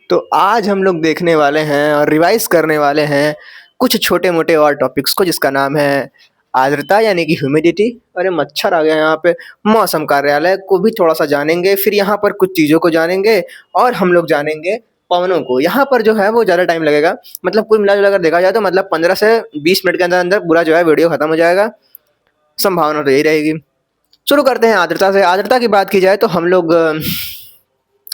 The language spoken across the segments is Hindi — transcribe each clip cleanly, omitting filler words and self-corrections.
तो आज हम लोग देखने वाले हैं और रिवाइज करने वाले हैं कुछ छोटे-मोटे और टॉपिक्स को जिसका नाम है आर्द्रता यानी कि ह्यूमिडिटी। अरे मच्छर आ गया यहाँ पे। मौसम कार्यालय को भी थोड़ा-सा जानेंगे, फिर यहाँ पर कुछ चीज़ों को जानेंगे और हम लोग जानेंगे पवनों को। यहाँ पर जो है वो ज़्यादा टाइम लगेगा, मतलब कुल मिला-जुला कर देखा जाए तो मतलब 15 से 20 मिनट के अंदर-अंदर पूरा जो है वीडियो खत्म हो जाएगा। संभावना तो यही रहेगी। शुरू करते हैं आर्द्रता से। आर्द्रता की बात की जाए तो हम लोग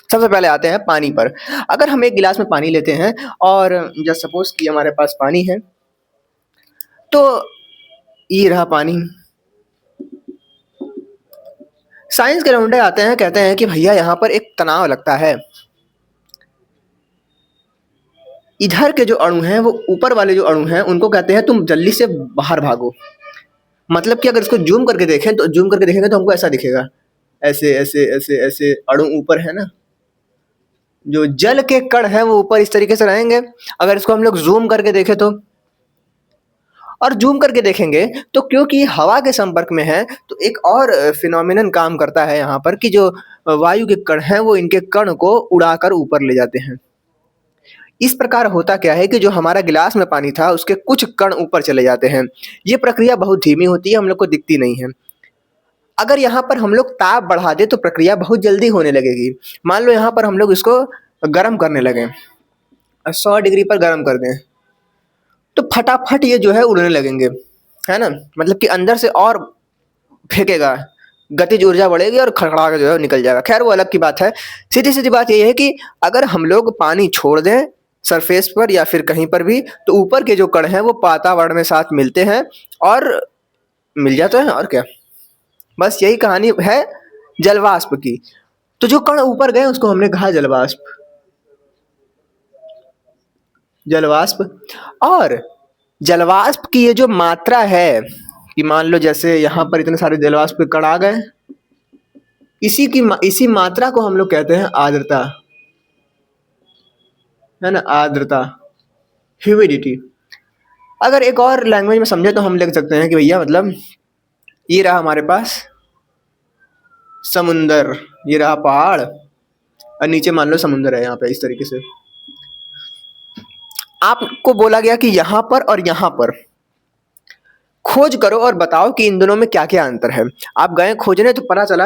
सबसे पहले आते हैं पानी पर। अगर हम एक गिलास में पानी लेते हैं और जस्ट सपोज़ कि हमारे पास पानी है, तो ये रहा पानी। साइंस के लौंडे आते हैं, कहते हैं कि भैया यहाँ पर एक तनाव लगता है। इधर के जो अणु हैं, वो ऊपर वाले जो अणु हैं, उनको कहते हैं तुम जल्दी से बाहर भागो। मतलब कि अगर इसको ज़ूम करके देखें तो ज़ूम करके देखेंगे तो हमको ऐसा दिखेगा। ऐसे, ऐसे, ऐसे, ऐसे अणु ऊपर है ना? जो जल के कण हैं वो ऊपर इस तरीके से रहेंगे। अगर इसको हम लोग ज़ूम करके देखें तो और ज़ूम करके देखेंगे तो क्योंकि हवा के संपर्क में है तो एक और फिनोमिनन काम करता है यहाँ पर कि जो वायु के कण हैं वो इनके कण को उड़ाकर ऊपर ले जाते हैं। इस प्रकार होता क्या है कि जो हमारा गिलास में पानी था उसके कुछ कण ऊपर चले जाते हैं। ये प्रक्रिया बहुत धीमी होती है, हम लोग को दिखती नहीं है। अगर यहाँ पर हम लोग ताप बढ़ा दें तो प्रक्रिया बहुत जल्दी होने लगेगी। मान लो यहाँ पर हम लोग इसको गर्म करने लगें, 100 डिग्री पर गर्म कर दें, तो फटाफट ये जो है उड़ने लगेंगे, है ना? मतलब कि अंदर से और फेंकेगा, गतिज ऊर्जा बढ़ेगी और खड़खड़ा के जो है निकल जाएगा। खैर वो अलग की बात है। सीधी-सीधी बात ये है कि अगर हम लोग पानी छोड़ दें सरफेस पर या फिर कहीं पर भी, तो ऊपर के जो कण हैं वो वातावरण में साथ मिलते हैं और मिल जाते हैं और क्या। बस यही कहानी है जलवाष्प की। तो जो कण ऊपर गए उसको हमने कहा जलवाष्प। जलवाष्प और जलवाष्प की ये जो मात्रा है कि मान लो जैसे यहाँ पर इतने सारे जलवाष्प के कण आ गए, इसी मात्रा को हम लोग कहते हैं आर्द्रता, है ना? आर्द्रता, ह्यूमिडिटी। अगर एक और लैंग्वेज में समझे तो हम लिख सकते हैं कि भैया मतलब ये रहा हमारे पास समुंदर, ये रहा पहाड़ और नीचे मान लो समुंदर है यहाँ पे इस तरीके से। आपको बोला गया कि यहाँ पर और यहाँ पर खोज करो और बताओ कि इन दोनों में क्या-क्या अंतर है। आप गए खोजने तो पता चला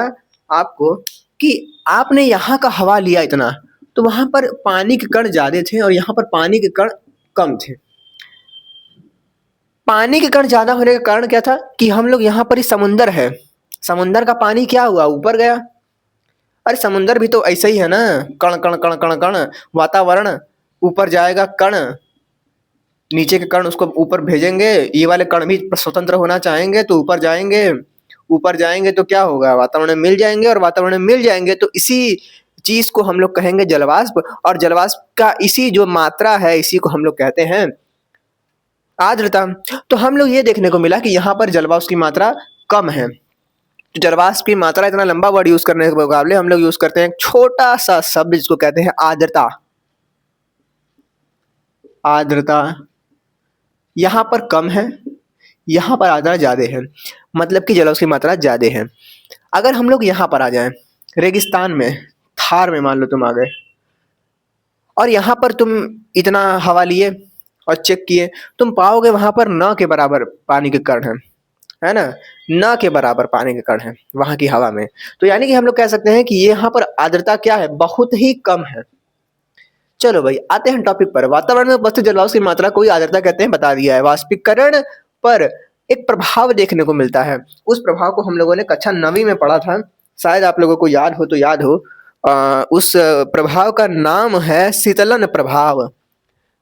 आपको कि आपने यहाँ का हवा लिया इतना, तो वहाँ पर पानी के कण ज़्यादा थे और यहाँ पर पानी के कण कम थे। पानी के कण ज़्यादा होने का कारण क्या था कि हम लोग यहाँ पर ही समुंदर है, समुंदर का पानी क्या हुआ ऊपर गया। अरे समुंदर भी तो ऐसा ही है ना, कण, कण, कण, कण, कण, वातावरण ऊपर जाएगा कण, नीचे के कण उसको ऊपर भेजेंगे, ये वाले कण भी स्वतंत्र होना चाहेंगे तो ऊपर जाएँगे। ऊपर जाएँगे तो क्या होगा? वातावरण में मिल जाएँगे और वातावरण में मिल जाएँगे तो इसी चीज़ को हम लोग कहेंगे जलवाष्प और जलवाष्प का इसी जो मात्रा है इसी को हम लोग कहते हैं आर्द्रता। तो हम लोग ये देखने को मिला कि यहाँ पर जलवाष्प की मात्रा कम है। तो जलवाष्प की मात्रा इतना लंबा वर्ड यूज़ करने के मुकाबले हम लोग यूज़ करते हैं एक छोटा-सा शब्द जिसको कहते हैं आर्द्रता। आर्द्रता। यहाँ पर कम है, यहाँ पर आर्द्रता ज़्यादा है, मतलब कि जलवाष्प की मात्रा ज़्यादा है। अगर हम लोग यहाँ पर आ जाएँ, रेगिस्तान में, थार में मान लो तुम आ गए और यहाँ पर तुम इतना हवा लिए और चेक किए, तुम पाओगे वहाँ पर न के बराबर पानी के कण हैं, है ना? न के बराबर पानी के कण हैं वहाँ की हवा में। तो यानी कि हम लोग कह सकते हैं कि ये यहाँ पर आर्द्रता क्या है? बहुत ही कम है। चलो भाई आते हैं टॉपिक पर। वातावरण में उपस्थित जलवाष्प की मात्रा को ही आर्द्रता कहते हैं, बता दिया है। वाष्पीकरण पर एक प्रभाव देखने को मिलता है। उस प्रभाव को हम लोगों ने कक्षा 9वीं में पढ़ा था। शायद आप लोगों को याद हो तो याद हो। उस प्रभाव का नाम है शीतलन प्रभाव,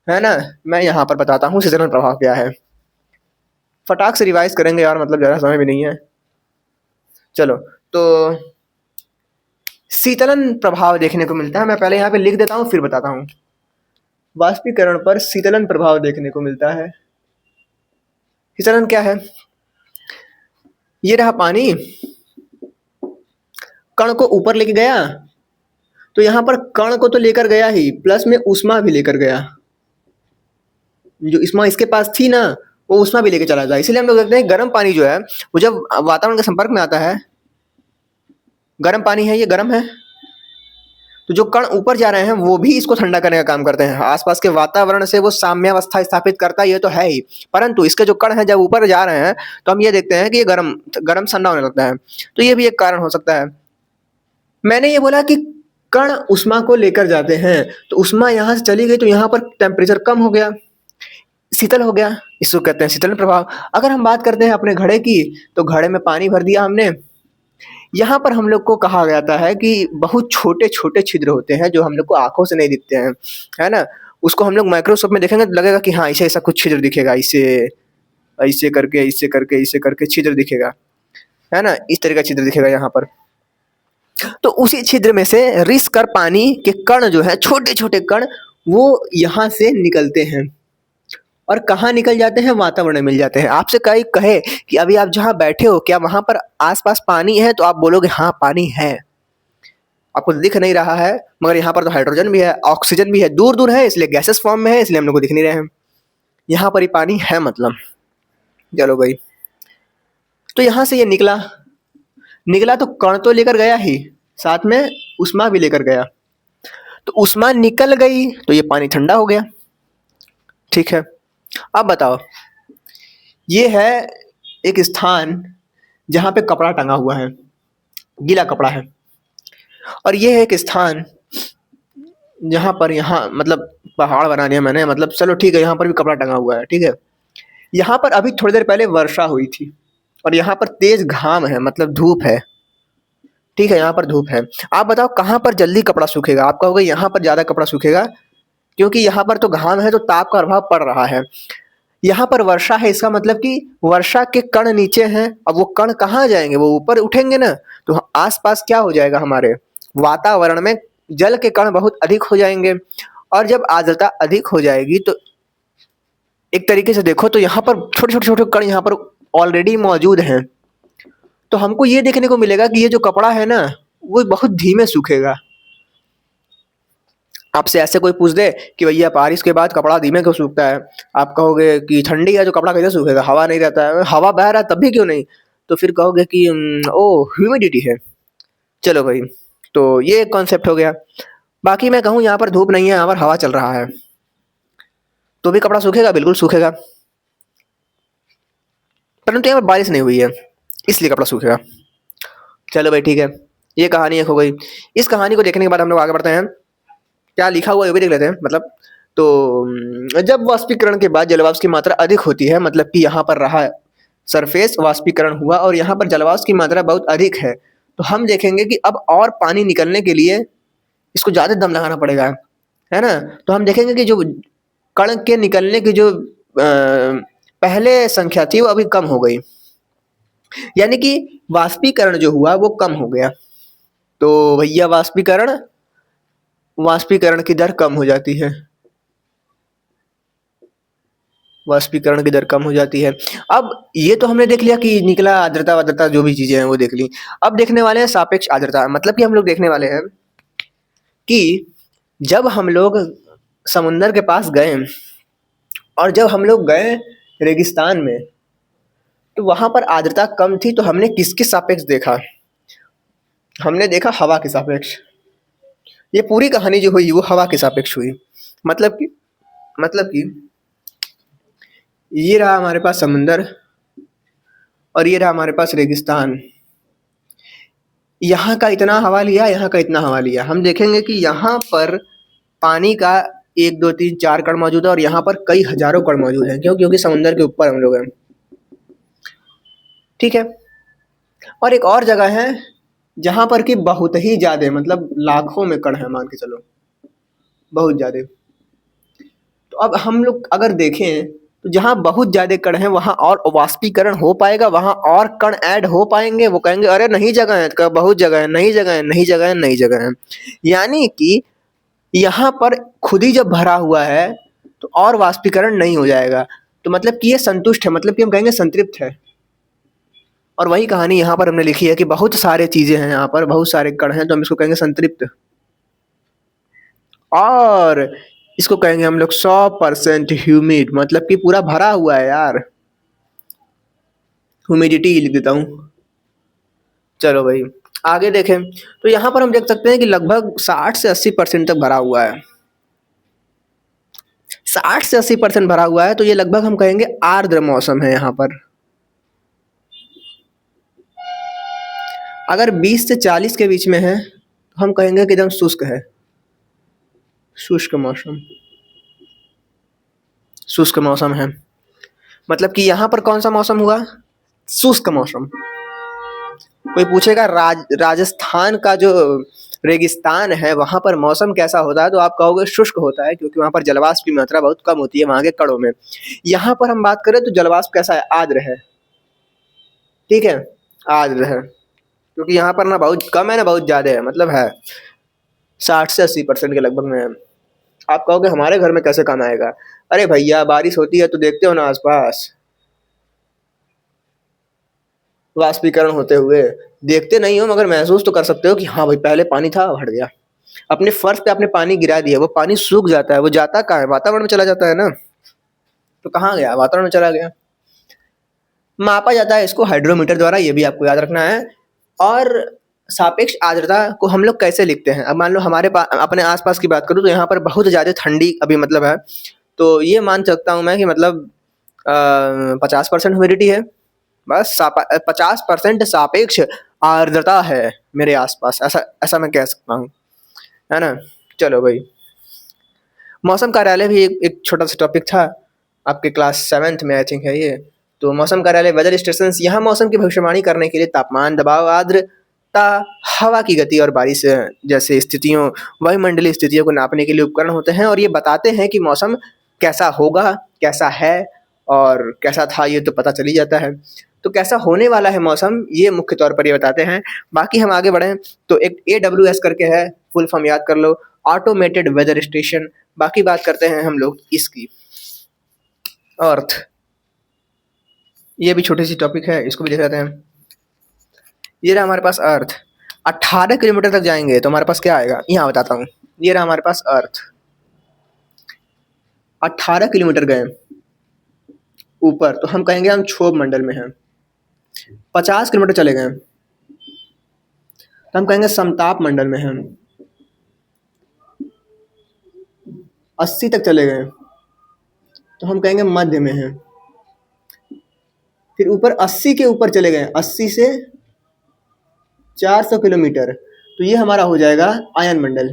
है ना? मैं यहाँ पर बताता हूँ शीतलन प्रभाव क्या है। फटाक से रिवाइज करेंगे यार, मतलब ज़्यादा समय भी नहीं है। चलो तो शीतलन प्रभाव देखने को मिलता है। मैं पहले यहाँ पे लिख देता हूँ फिर बताता हूँ। वाष्पीकरण पर शीतलन प्रभाव देखने को मिलता है। शीतलन क्या है? ये रहा पानी, कण को ऊपर लेके गया, तो यहाँ पर कण को तो लेकर गया ही, प्लस में ऊष्मा भी लेकर गया। जो ऊष्मा इसके पास थी ना, वो ऊष्मा भी लेके चला जाए। इसलिए हम लोग देखते हैं गर्म पानी जो है वो जब वातावरण के संपर्क में आता है, गर्म पानी है, ये गर्म है, तो जो कण ऊपर जा रहे हैं वो भी इसको ठंडा करने का काम करते हैं। आसपास के वातावरण से वो साम्यावस्था स्थापित करता है, ये तो है ही, परंतु इसके जो कण हैं जब ऊपर जा रहे हैं तो हम ये देखते हैं कि ये गरम गरम ठंडा होने लगता है। तो ये भी एक कारण हो सकता है। मैंने ये बोला कि कण ऊष्मा को लेकर जाते हैं, तो ऊष्मा यहाँ से चली गई तो यहाँ पर टेम्परेचर कम हो गया, शीतल हो गया, इसको कहते हैं शीतलन प्रभाव। अगर हम बात करते हैं अपने घड़े की, तो घड़े में पानी भर दिया हमने, यहाँ पर हम लोग को कहा जाता है कि बहुत छोटे छोटे छिद्र होते हैं जो हम लोग को आंखों से नहीं दिखते हैं, है ना। उसको हम लोग माइक्रोस्कोप में देखेंगे तो लगेगा कि हाँ ऐसे ऐसा कुछ छिद्र दिखेगा, इसे ऐसे करके ऐसे करके ऐसे करके छिद्र दिखेगा, है ना, इस तरह का छिद्र दिखेगा यहाँ पर। तो उसी छिद्र में से रिस कर पानी के कण जो है, छोटे छोटे कण, वो यहाँ से निकलते हैं और कहाँ निकल जाते हैं, वातावरण में मिल जाते हैं। आपसे कोई कहे कि अभी आप जहाँ बैठे हो क्या वहां पर आसपास पानी है, तो आप बोलोगे हाँ पानी है, आपको दिख नहीं रहा है, मगर यहाँ पर तो हाइड्रोजन भी है, ऑक्सीजन भी है, दूर दूर है इसलिए गैसेस फॉर्म में है, इसलिए हम लोग को दिख नहीं रहे हैं, यहाँ पर ही पानी है मतलब। चलो भाई, तो यहाँ से ये निकला निकला तो कण तो लेकर गया ही, साथ में उष्मा भी लेकर गया। तो उष्मा निकल गई तो ये पानी ठंडा हो गया। ठीक है, अब बताओ, ये है एक स्थान जहाँ पे कपड़ा टंगा हुआ है, गीला कपड़ा है, और ये है एक स्थान जहाँ पर, यहाँ मतलब पहाड़ बना दिया मैंने, मतलब चलो ठीक है, यहाँ पर भी कपड़ा टंगा हुआ है। ठीक है, यहाँ पर अभी थोड़ी देर पहले वर्षा हुई थी और यहाँ पर तेज घाम है, मतलब धूप है। ठीक है, यहाँ पर धूप है। आप बताओ कहाँ पर जल्दी कपड़ा सूखेगा? आप कहोगे यहाँ पर ज्यादा कपड़ा सूखेगा, क्योंकि यहाँ पर तो घाम है तो ताप का प्रभाव पड़ रहा है। यहाँ पर वर्षा है, इसका मतलब कि वर्षा के कण नीचे हैं, अब वो कण कहाँ जाएंगे, वो ऊपर उठेंगे ना, तो आसपास क्या हो जाएगा, हमारे वातावरण में जल के कण बहुत अधिक हो जाएंगे, और जब आर्द्रता अधिक हो जाएगी तो एक तरीके से देखो तो यहाँ पर छोटे छोटे छोटे कण यहाँ पर ऑलरेडी मौजूद हैं। तो हमको ये देखने को मिलेगा कि ये जो कपड़ा है ना, वो बहुत धीमे सूखेगा। आपसे ऐसे कोई पूछ दे कि भैया बारिश के बाद कपड़ा धीमे क्यों सूखता है, आप कहोगे कि ठंडी है, जो कपड़ा कैसे सूखेगा, हवा नहीं रहता है, हवा बह रहा है तब भी क्यों नहीं, तो फिर कहोगे कि ओ ह्यूमिडिटी है। चलो भाई, तो ये कॉन्सेप्ट हो गया। बाकी मैं कहूँ यहाँ पर धूप नहीं है, यहाँ पर हवा चल रहा है, तो भी कपड़ा सूखेगा, बिल्कुल सूखेगा, परंतु यहाँ पर बारिश नहीं हुई है इसलिए कपड़ा सूखेगा। चलो भाई ठीक है, ये कहानी एक हो गई। इस कहानी को देखने के बाद हम लोग आगे बढ़ते हैं, क्या लिखा हुआ है ये भी देख लेते हैं। मतलब तो जब वाष्पीकरण के बाद जलवाष्प की मात्रा अधिक होती है, मतलब कि यहाँ पर रहा सरफेस वाष्पीकरण हुआ और यहाँ पर जलवाष्प की मात्रा बहुत अधिक है, तो हम देखेंगे कि अब और पानी निकलने के लिए इसको ज़्यादा दम लगाना पड़ेगा, है ना। तो हम देखेंगे कि जो कण के निकलने की जो पहले संख्या थी वो अभी कम हो गई, यानी कि वाष्पीकरण जो हुआ वो कम हो गया। तो भैया वाष्पीकरण की दर कम हो जाती है, वाष्पीकरण की दर कम हो जाती है। अब ये तो हमने देख लिया कि निकला, आर्द्रता वाद्रता जो भी चीजें हैं वो देख ली। अब देखने वाले हैं सापेक्ष आर्द्रता, मतलब कि हम लोग देखने वाले हैं कि जब हम लोग समुंदर के पास गए और जब हम लोग गए रेगिस्तान में, तो वहां पर आर्द्रता कम थी, तो हमने किसके सापेक्ष देखा, हमने देखा हवा के सापेक्ष। ये पूरी कहानी जो हुई वो हवा के सापेक्ष हुई। मतलब कि ये रहा हमारे पास समुंदर और ये रहा हमारे पास रेगिस्तान, यहाँ का इतना हवा लिया, यहाँ का इतना हवा लिया। हम देखेंगे कि यहाँ पर पानी का 1 2 3 4 कण मौजूद है और यहाँ पर कई हजारों कण मौजूद हैं, क्योंकि समुंदर के ऊपर हम लोग हैं। ठीक है, और एक और जगह है जहाँ पर कि बहुत ही ज्यादा, मतलब लाखों में कण है, मान के चलो बहुत ज्यादा। तो अब हम लोग अगर देखें तो जहाँ बहुत ज्यादा कण है वहां और वाष्पीकरण हो पाएगा, वहां और कण ऐड हो पाएंगे। वो कहेंगे अरे नहीं जगह है, बहुत जगह है, नहीं जगह है, नहीं जगह है, नहीं जगह है। यानी कि यहाँ पर खुद ही जब भरा हुआ है तो और वाष्पीकरण नहीं हो जाएगा, तो मतलब कि ये संतुष्ट है, मतलब कि हम कहेंगे संतृप्त है। और वही कहानी यहाँ पर हमने लिखी है कि बहुत सारे चीजें हैं, यहाँ पर बहुत सारे कण हैं, तो हम इसको कहेंगे संतृप्त, और इसको कहेंगे हम लोग 100% ह्यूमिड, मतलब कि पूरा भरा हुआ है यार। ह्यूमिडिटी लिख देता हूँ। चलो भाई, आगे देखें तो यहाँ पर हम देख सकते हैं कि लगभग 60 से 80% तक भरा हुआ है। 60 से 80% भरा हुआ है, तो ये लगभग हम कहेंगे आर्द्र मौसम है यहाँ पर। अगर 20 से 40 के बीच में है तो हम कहेंगे कि एकदम शुष्क है, शुष्क मौसम, शुष्क मौसम है। मतलब कि यहाँ पर कौन सा मौसम हुआ? शुष्क मौसम। कोई पूछेगा राजस्थान का जो रेगिस्तान है वहां पर मौसम कैसा होता है, तो आप कहोगे शुष्क होता है, क्योंकि वहां पर जलवाष्प की मात्रा बहुत कम होती है वहां के कणों में। यहाँ पर हम बात करें तो जलवाष्प कैसा है? आर्द्र है। ठीक है, आर्द्र है, क्योंकि यहाँ पर ना बहुत कम है ना बहुत ज्यादा है, मतलब है 60 से 80% के लगभग में है। आप कहोगे हमारे घर में कैसे काम आएगा? अरे भैया, बारिश होती है तो देखते हो ना आसपास वाष्पीकरण होते हुए, देखते नहीं हो मगर महसूस तो कर सकते हो कि हाँ भाई पहले पानी था अब हट गया। अपने फर्श पे आपने पानी गिरा दिया, वो पानी सूख जाता है, वो जाता कहाँ है? वातावरण में चला जाता है ना। तो कहाँ गया? वातावरण में चला गया। मापा जाता है इसको हाइड्रोमीटर द्वारा, ये भी आपको याद रखना है। और सापेक्ष आर्द्रता को हम लोग कैसे लिखते हैं? अब मान लो हमारे अपने आसपास की बात करूँ तो यहाँ पर बहुत ज़्यादा ठंडी अभी मतलब है, तो ये मान सकता हूँ मैं कि मतलब 50% ह्यूमिडिटी है, बस 50% सापेक्ष आर्द्रता है मेरे आसपास, ऐसा ऐसा मैं कह सकता हूँ, है ना। चलो भाई, मौसम कार्यालय भी एक छोटा सा टॉपिक था आपके क्लास 7th में आई थिंक है ये। तो मौसम कार्यालय वेदर स्टेशन, यहाँ मौसम की भविष्यवाणी करने के लिए तापमान, दबाव, आर्द्रता, हवा की गति और बारिश जैसे स्थितियों, वायुमंडलीय स्थितियों को नापने के लिए उपकरण होते हैं, और ये बताते हैं कि मौसम कैसा होगा, कैसा है और कैसा था, ये तो पता चल ही जाता है। तो कैसा होने वाला है मौसम, ये मुख्य तौर पर ये बताते हैं। बाकी हम आगे बढ़ें तो एक AWS करके है, फुल फॉर्म याद कर लो, ऑटोमेटेड वेदर स्टेशन। बाकी बात करते हैं हम लोग इसकी, अर्थ, ये भी छोटी सी टॉपिक है, इसको भी देख लेते हैं। ये रहा हमारे पास अर्थ। 18 किलोमीटर तक जाएंगे तो हमारे पास क्या आएगा, यहाँ बताता हूँ। ये रहा हमारे पास अर्थ, 18 किलोमीटर गए ऊपर तो हम कहेंगे हम क्षोभ मंडल में हैं। 50 किलोमीटर चले गए तो हम कहेंगे समताप मंडल में हैं। 80 तक चले गए तो हम कहेंगे मध्य में हैं। फिर ऊपर 80 के ऊपर चले गए, 80 से 400 किलोमीटर, तो ये हमारा हो जाएगा आयन मंडल।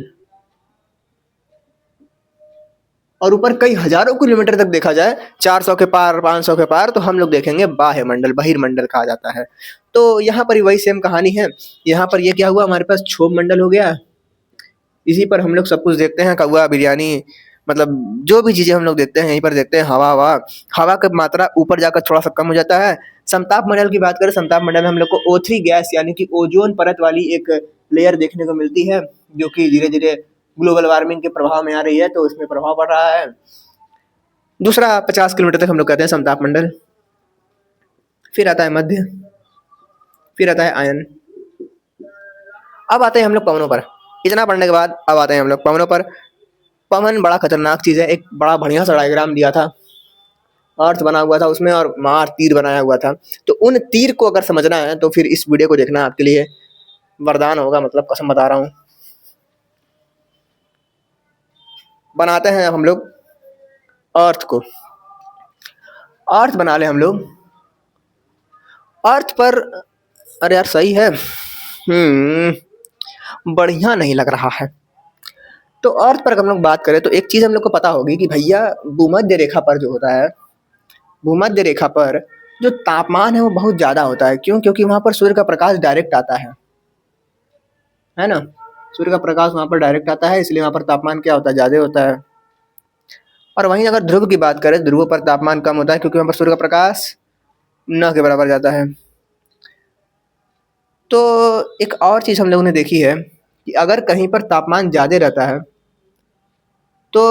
और ऊपर कई हजारों किलोमीटर तक देखा जाए, 400 के पार, 500 के पार, तो हम लोग देखेंगे बाह्य मंडल, बहिर्मंडल कहा जाता है। तो यहाँ पर वही सेम कहानी है। यहाँ पर ये क्या हुआ, हमारे पास क्षोभ मंडल हो गया, इसी पर हम लोग सब कुछ देखते हैं, कौवा, बिरयानी, मतलब जो भी चीजें हम लोग देखते हैं यहीं पर देखते हैं। हवा हवा हवा की मात्रा ऊपर जाकर थोड़ा सा कम हो जाता है। समताप मंडल की बात करें, समताप मंडल में हम लोग को O3 गैस यानी कि ओजोन परत वाली एक लेयर देखने को मिलती है, जो कि धीरे धीरे ग्लोबल वार्मिंग के प्रभाव में आ रही है, तो इसमें प्रभाव पड़ रहा है। दूसरा 50 किलोमीटर तक हम लोग कहते हैं समताप मंडल। फिर आता है मध्य, फिर आता है आयन। अब आते हैं हम लोग पवनों पर। इतना पढ़ने के बाद अब आते हैं हम लोग पवनों पर। पवन बड़ा खतरनाक चीज है। एक बड़ा बढ़िया सा डायग्राम दिया था, अर्थ बना हुआ था उसमें और मार तीर बनाया हुआ था। तो उन तीर को अगर समझना है तो फिर इस वीडियो को देखना आपके लिए वरदान होगा, मतलब कसम बता रहा हूँ। बनाते हैं हम लोग अर्थ को, अर्थ बना ले हम लोग। अर्थ पर, अरे यार सही है, बढ़िया नहीं लग रहा है। तो अर्थ पर हम लोग बात करें तो एक चीज हम लोग को पता होगी कि भैया भूमध्य रेखा पर जो होता है, भूमध्य रेखा पर जो तापमान है वो बहुत ज्यादा होता है। क्यों? क्योंकि वहां पर सूर्य का प्रकाश डायरेक्ट आता है ना। सूर्य का प्रकाश वहां पर डायरेक्ट आता है, इसलिए वहां पर तापमान क्या होता है, ज्यादा होता है। और वहीं अगर ध्रुव की बात करें, ध्रुव पर तापमान कम होता है, क्योंकि वहां पर सूर्य का प्रकाश न के बराबर जाता है। तो एक और चीज हम लोगों ने देखी है कि अगर कहीं पर तापमान ज्यादा रहता है तो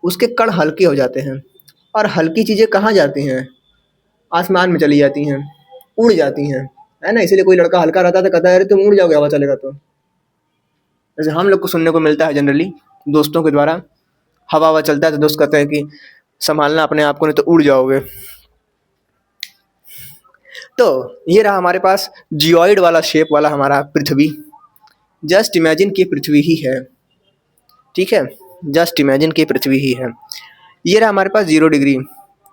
उसके कण हल्के हो जाते हैं, और हल्की चीजें कहाँ जाती हैं, आसमान में चली जाती हैं, उड़ जाती हैं, है ना। इसीलिए कोई लड़का हल्का रहता है तो कहता है अरे तुम उड़ जाओगे हवा चलेगा तो। जैसे हम लोग को सुनने को मिलता है जनरली दोस्तों के द्वारा, हवा हवा चलता है तो दोस्त कहते हैं कि संभालना अपने आप को नहीं तो उड़ जाओगे। तो ये रहा हमारे पास जियोइड वाला शेप वाला हमारा पृथ्वी। जस्ट इमेजिन कि पृथ्वी ही है, ठीक है, जस्ट इमेजिन कि पृथ्वी ही है। ये रहा हमारे पास 0 डिग्री।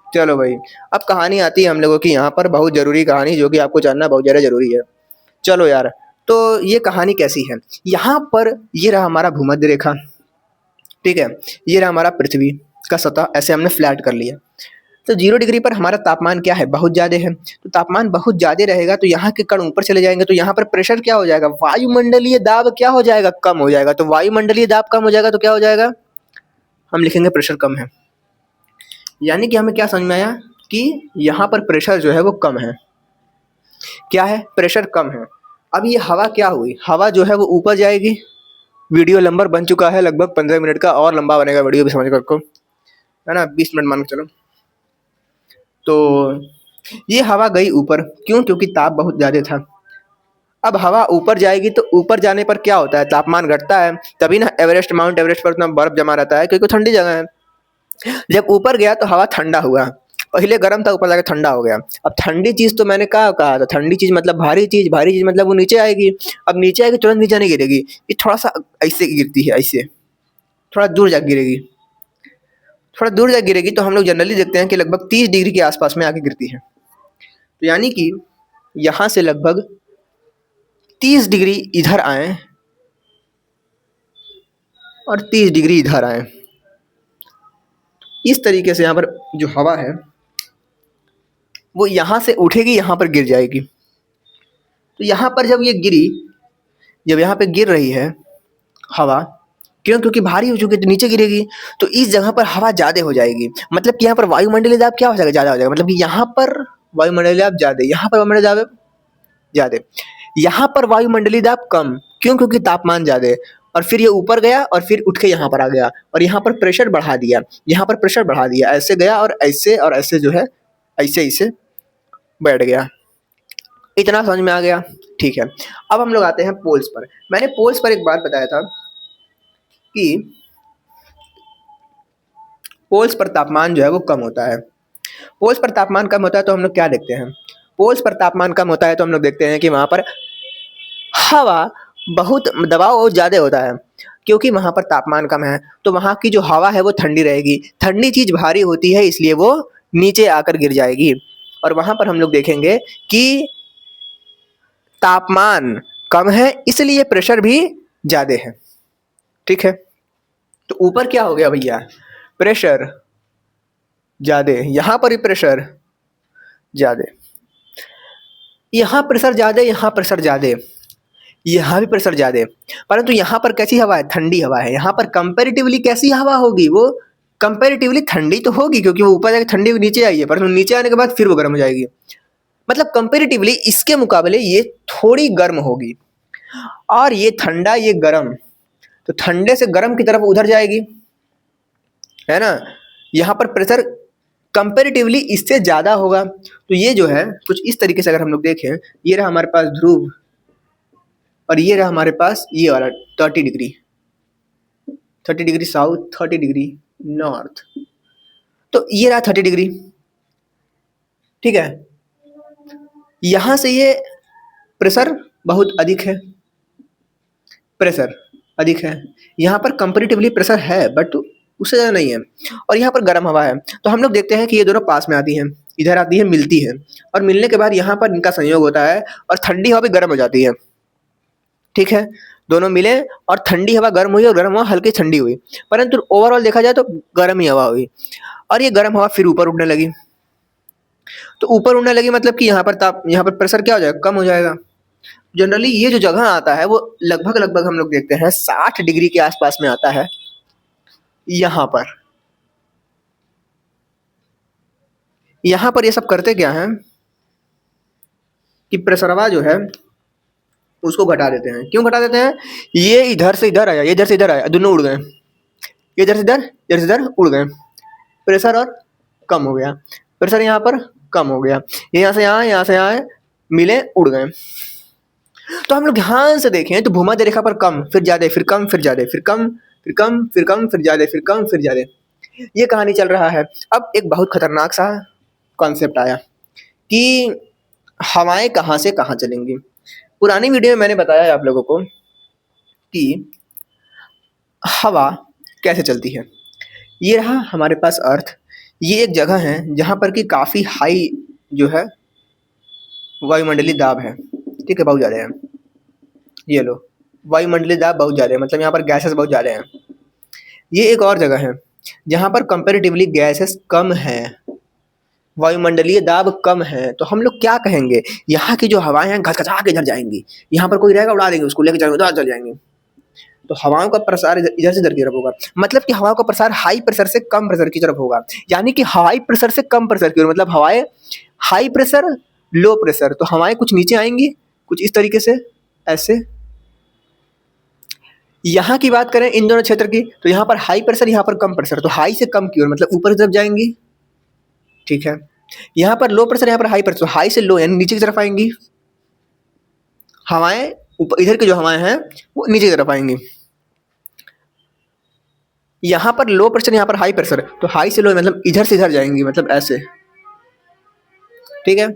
चलो भाई, अब कहानी आती है हम लोगों की यहाँ पर, बहुत ज़रूरी कहानी जो कि आपको जानना बहुत ज़्यादा ज़रूरी है। चलो यार, तो ये कहानी कैसी है। यहाँ पर ये रहा हमारा भूमध्य रेखा, ठीक है, ये रहा हमारा पृथ्वी का सतह, ऐसे हमने फ्लैट कर लिया। तो 0 डिग्री पर हमारा तापमान क्या है, बहुत ज़्यादा है। तो तापमान बहुत ज़्यादा रहेगा तो यहाँ के कण ऊपर चले जाएंगे, तो यहाँ पर प्रेशर क्या हो जाएगा, वायुमंडलीय दाब क्या हो जाएगा, कम हो जाएगा। तो वायुमंडलीय दाब कम हो जाएगा तो क्या हो जाएगा, हम लिखेंगे प्रेशर कम है। यानी कि हमें क्या समझ में आया कि यहाँ पर प्रेशर जो है वो कम है। क्या है, प्रेशर कम है। अब ये हवा क्या हुई, हवा जो है वो ऊपर जाएगी। वीडियो लंबा बन चुका है, लगभग 15 मिनट का, और लंबा बनेगा वीडियो भी, समझ कर को, है ना, 20 मिनट मान के चलो। तो ये हवा गई ऊपर, क्यों, क्योंकि ताप बहुत ज़्यादा था। अब हवा ऊपर जाएगी तो ऊपर जाने पर क्या होता है, तापमान घटता है, तभी ना एवरेस्ट, माउंट एवरेस्ट पर उतना बर्फ जमा रहता है, क्योंकि ठंडी जगह है। जब ऊपर गया तो हवा ठंडा हुआ, पहले गर्म था, ऊपर जाकर ठंडा हो गया। अब ठंडी चीज़ तो मैंने कहा था, ठंडी चीज़ मतलब भारी चीज़, भारी चीज़ मतलब वो नीचे आएगी। अब नीचे आएगी तुरंत नीचे नहीं गिरेगी, ये थोड़ा सा ऐसे गिरती है, ऐसे थोड़ा दूर जाकर गिरेगी, थोड़ा दूर जाकर गिरेगी। तो हम लोग जनरली देखते हैं कि लगभग 30 डिग्री के आसपास में आके गिरती है। तो यानी कि यहाँ से लगभग 30 डिग्री इधर आए और 30 डिग्री इधर आए। इस तरीके से यहाँ पर जो हवा है वो यहाँ से उठेगी, यहाँ पर गिर जाएगी। तो यहाँ पर जब ये गिरी, जब यहाँ पे गिर रही है हवा, क्यों, क्योंकि भारी हो चुकी है तो नीचे गिरेगी, तो इस जगह पर हवा ज़्यादा हो जाएगी। मतलब कि यहाँ पर वायुमंडलीय दाब क्या हो जाएगा, ज़्यादा हो जाएगा। मतलब कि यहाँ पर वायुमंडलीय दाब ज़्यादा, यहाँ पर वायुमंडलीय दाब ज़्यादा, यहाँ पर वायुमंडलीय दाब कम, क्यों, क्योंकि तापमान ज़्यादा है। और फिर ये ऊपर गया और फिर उठ के यहाँ पर आ गया और यहाँ पर प्रेशर बढ़ा दिया, यहाँ पर प्रेशर बढ़ा दिया, ऐसे गया और ऐसे जो है ऐसे ऐसे बैठ गया। इतना समझ में आ गया, ठीक है। अब हम लोग आते हैं पोल्स पर। मैंने पोल्स पर एक बात बताया था कि पोल्स पर तापमान जो है वो कम होता है। पोल्स पर तापमान कम होता है तो हम लोग क्या देखते हैं, पोल्स पर तापमान कम होता है तो हम लोग देखते हैं कि वहाँ पर हवा बहुत दबाव ज़्यादा होता है, क्योंकि वहाँ पर तापमान कम है तो वहाँ की जो हवा है वो ठंडी रहेगी। ठंडी चीज़ भारी होती है, इसलिए वो नीचे आकर गिर जाएगी। और वहाँ पर हम लोग देखेंगे कि तापमान कम है, इसलिए प्रेशर भी ज़्यादा है, ठीक है। तो ऊपर क्या हो गया भैया, प्रेशर ज़्यादा, यहाँ पर ही प्रेशर ज़्यादा, यहाँ प्रेशर ज़्यादा, यहाँ प्रेशर ज़्यादा, यहाँ भी प्रेशर ज़्यादा। परंतु यहाँ पर कैसी हवा है, ठंडी हवा है। यहाँ पर कंपैरेटिवली कैसी हवा होगी, वो कंपैरेटिवली ठंडी तो होगी, क्योंकि वो ऊपर जाके ठंडी नीचे आई है, परंतु नीचे आने के बाद फिर वो गर्म हो जाएगी। मतलब कंपैरेटिवली इसके मुकाबले ये थोड़ी गर्म होगी, और ये ठंडा, ये गर्म, तो ठंडे से गर्म की तरफ उधर जाएगी, है ना। यहाँ पर प्रेशर कंपैरेटिवली इससे ज़्यादा होगा। तो ये जो है कुछ इस तरीके से अगर हम लोग देखें, ये रहा हमारे पास ध्रुव और ये रहा हमारे पास ये वाला 30 degree, 30 degree south, 30 degree north. तो ये रहा 30 डिग्री, ठीक है। यहाँ से ये प्रेशर बहुत अधिक है, प्रेशर अधिक है। यहाँ पर कंपैरेटिवली प्रेशर है बट उससे ज़्यादा नहीं है, और यहाँ पर गर्म हवा है। तो हम लोग देखते हैं कि ये दोनों पास में आती हैं, इधर आती है, मिलती है, और मिलने के बाद यहाँ पर इनका संयोग होता है और ठंडी हवा भी गर्म हो जाती है, ठीक है। दोनों मिले और ठंडी हवा गर्म हुई और गर्म हवा हल्की ठंडी हुई, परंतु ओवरऑल देखा जाए तो गर्म ही हवा हुई। और ये गर्म हवा फिर ऊपर उड़ने लगी। तो ऊपर उड़ने लगी मतलब कि यहाँ पर प्रेशर क्या हो जाएगा, कम हो जाएगा। जनरली ये जो जगह आता है वो लगभग हम लोग देखते हैं 60 डिग्री के आसपास में आता है। यहाँ पर ये सब करते क्या हैं कि प्रेशरवा जो है उसको घटा देते हैं। क्यों घटा देते हैं, ये इधर से इधर आया, ये इधर से इधर आया, दोनों उड़ गए, ये इधर से इधर, इधर से इधर उड़ गए, प्रेशर और कम हो गया, प्रेशर यहाँ पर कम हो गया, ये यहाँ से यहाँ मिले, उड़ गए। तो हम लोग ध्यान से देखें तो भूमध्य रेखा पर कम, फिर ज़्यादा, फिर कम, फिर ज़्यादा, फिर कम, फिर कम, फिर कम, फिर ज़्यादा, फिर कम, फिर ज़्यादा, ये कहानी चल रहा है। अब एक बहुत खतरनाक सा कॉन्सेप्ट आया कि हवाएं कहाँ से कहाँ चलेंगी। पुरानी वीडियो में मैंने बताया है आप लोगों को कि हवा कैसे चलती है। ये रहा हमारे पास अर्थ। ये एक जगह है जहाँ पर कि काफ़ी हाई जो है वायुमंडलीय दाब है। ठीक है, बहुत ज़्यादा है। ये लो, वायुमंडलीय दाब बहुत ज़्यादा है, मतलब यहाँ पर गैसेस बहुत ज़्यादा हैं। ये एक और जगह है जहाँ पर कंपैरेटिवली गैसेस कम हैं, वायुमंडलीय दाब कम है। तो हम लोग क्या कहेंगे, यहाँ की जो हवाएं हैं घचघचा के इधर जाएंगी, यहाँ पर कोई रहेगा उड़ा देंगे उसको, लेके जाएंगे उधर चल जाएंगे। तो हवाओं का प्रसार इधर से इधर की तरफ होगा, मतलब कि हवाओं का प्रसार हाई प्रेशर से कम प्रेशर की तरफ होगा। यानी कि हाई प्रेशर से कम प्रेशर की ओर, मतलब हवाएं हाई प्रेशर लो प्रेशर, तो हवाएं कुछ नीचे आएंगी, कुछ इस तरीके से, ऐसे। यहाँ की बात करें इन दोनों क्षेत्र की, तो यहाँ पर हाई प्रेशर, यहाँ पर कम प्रेशर, तो हाई से कम की ओर मतलब ऊपर की तरफ जाएंगी। ठीक है, यहाँ पर लो प्रेशर, यहाँ पर हाई प्रेशर, हाई से लो यानी नीचे की तरफ आएंगी। हवाएं ऊपर, इधर की जो हवाएं हैं वो नीचे की तरफ आएंगी। यहाँ पर लो प्रेशर, यहाँ पर हाई प्रेशर, तो हाई से लो मतलब इधर से इधर जाएंगी, मतलब ऐसे। ठीक है,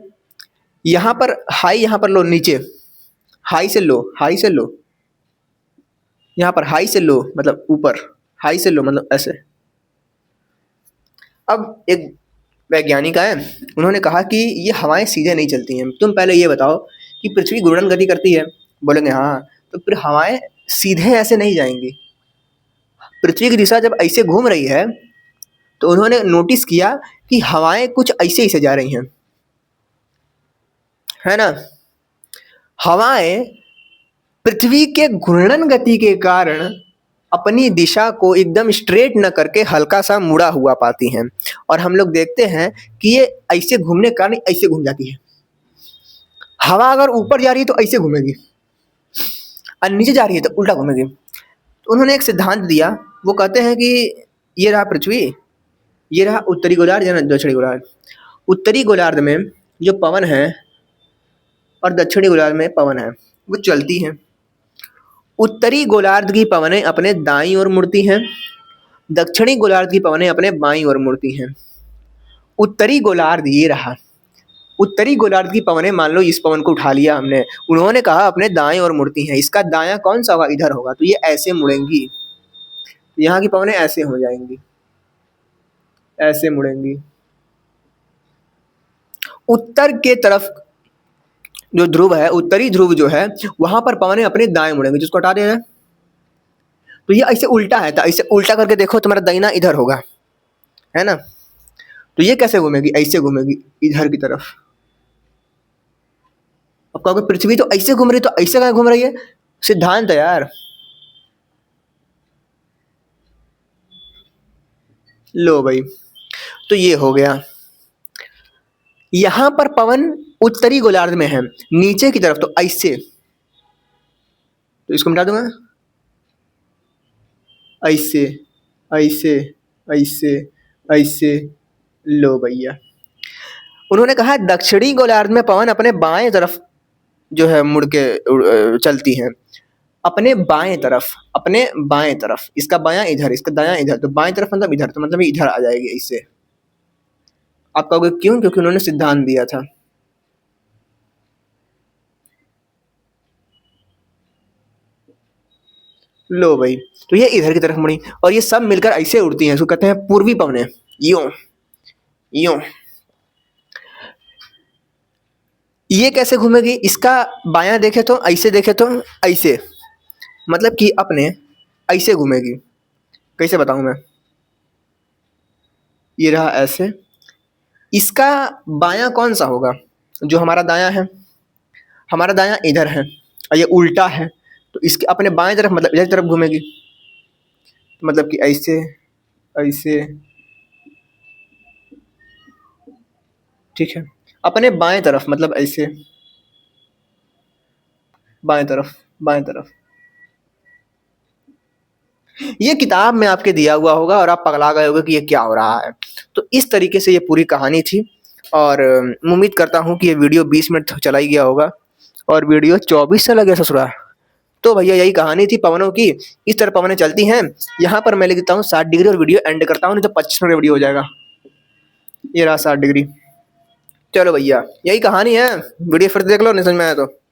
यहाँ पर हाई, यहाँ पर लो, नीचे, हाई से लो, हाई से लो, यहाँ पर हाई से लो मतलब ऊपर, हाई से लो मतलब ऐसे। अब एक वैज्ञानिक आए, उन्होंने कहा कि ये हवाएं सीधे नहीं चलती हैं। तुम पहले ये बताओ कि पृथ्वी घूर्णन गति करती है। बोलेंगे हाँ, तो फिर हवाएं सीधे ऐसे नहीं जाएंगी। पृथ्वी की दिशा जब ऐसे घूम रही है तो उन्होंने नोटिस किया कि हवाएं कुछ ऐसे ऐसे जा रही हैं, है ना। हवाएं पृथ्वी के घूर्णन गति के कारण अपनी दिशा को एकदम स्ट्रेट न करके हल्का सा मुड़ा हुआ पाती हैं, और हम लोग देखते हैं कि ये ऐसे घूमने के कारण ऐसे घूम जाती है। हवा अगर ऊपर जा रही है तो ऐसे घूमेगी, और नीचे जा रही है तो उल्टा घूमेगी। तो उन्होंने एक सिद्धांत दिया, वो कहते हैं कि ये रहा पृथ्वी, ये रहा उत्तरी गोलार्ध या दक्षिणी गोलार्ध। उत्तरी गोलार्ध में जो पवन है और दक्षिणी गोलार्ध में पवन है वो चलती हैं। उत्तरी गोलार्ध की पवनें अपने दाईं ओर मुड़ती हैं, दक्षिणी गोलार्ध की पवनें अपने बाईं ओर मुड़ती हैं। उत्तरी गोलार्ध ये रहा, उत्तरी गोलार्ध की पवनें, मान लो इस पवन को उठा लिया हमने, उन्होंने कहा अपने दाएं ओर मुड़ती हैं। इसका दायां कौन सा होगा, इधर होगा, तो ये ऐसे मुड़ेंगी। यहाँ की पवनें ऐसे हो जाएंगी, ऐसे मुड़ेंगी। उत्तर के तरफ जो ध्रुव है, उत्तरी ध्रुव जो है, वहां पर पवनें अपने दाएं मुड़ेंगी, जिसको हटा दे रहे हैं। तो ये ऐसे उल्टा है, तो ऐसे उल्टा करके देखो, तुम्हारा दाहिना इधर होगा, है ना। तो ये कैसे घूमेगी, ऐसे घूमेगी इधर की तरफ। अब कहोगे पृथ्वी तो ऐसे घूम रही, तो ऐसे कहाँ घूम रही है, सिद्धांत है यार। लो भाई, तो ये हो गया। यहां पर पवन उत्तरी गोलार्ध में है, नीचे की तरफ तो ऐसे, तो इसको मिटा दूंगा, ऐसे ऐसे ऐसे ऐसे। लो भैया, उन्होंने कहा दक्षिणी गोलार्ध में पवन अपने बाएं तरफ जो है मुड़ के चलती हैं, अपने बाएं तरफ, अपने बाएं तरफ। इसका बायां इधर, इसका दायां इधर, तो बाएं तरफ मतलब इधर, तो मतलब इधर आ जाएगी इससे। आप कहोगे क्यों, क्योंकि उन्होंने सिद्धांत दिया था। लो भाई, तो ये इधर की तरफ मुड़ी, और ये सब मिलकर ऐसे उड़ती हैं, इसको कहते हैं पूर्वी पवनें। यूं यूं। ये कैसे घूमेगी, इसका बायां देखे तो ऐसे, देखे तो ऐसे, मतलब कि अपने ऐसे घूमेगी। कैसे बताऊं मैं, ये रहा ऐसे। इसका बायां कौन सा होगा, जो हमारा दायां है, हमारा दायां इधर है और ये उल्टा है, तो इसके अपने बाएं तरफ मतलब इधर तरफ घूमेगी, मतलब कि ऐसे ऐसे। ठीक है, अपने बाएं तरफ मतलब ऐसे, बाएं तरफ, बाएं तरफ। ये किताब में आपके दिया हुआ होगा और आप पगला गए होगे कि ये क्या हो रहा है। तो इस तरीके से ये पूरी कहानी थी, और उम्मीद करता हूँ कि ये वीडियो 20 मिनट चला ही गया होगा, और वीडियो 24 से लगे ससुरा। तो भैया यही कहानी थी पवनों की, इस तरह पवनें चलती हैं। यहाँ पर मैं लिख देता हूँ 60 डिग्री और वीडियो एंड करता हूँ, नहीं तो 25 मिनट वीडियो हो जाएगा। ये रहा 60 डिग्री। चलो भैया, यही कहानी है। वीडियो फिर देख लो, नहीं समझ में आया तो।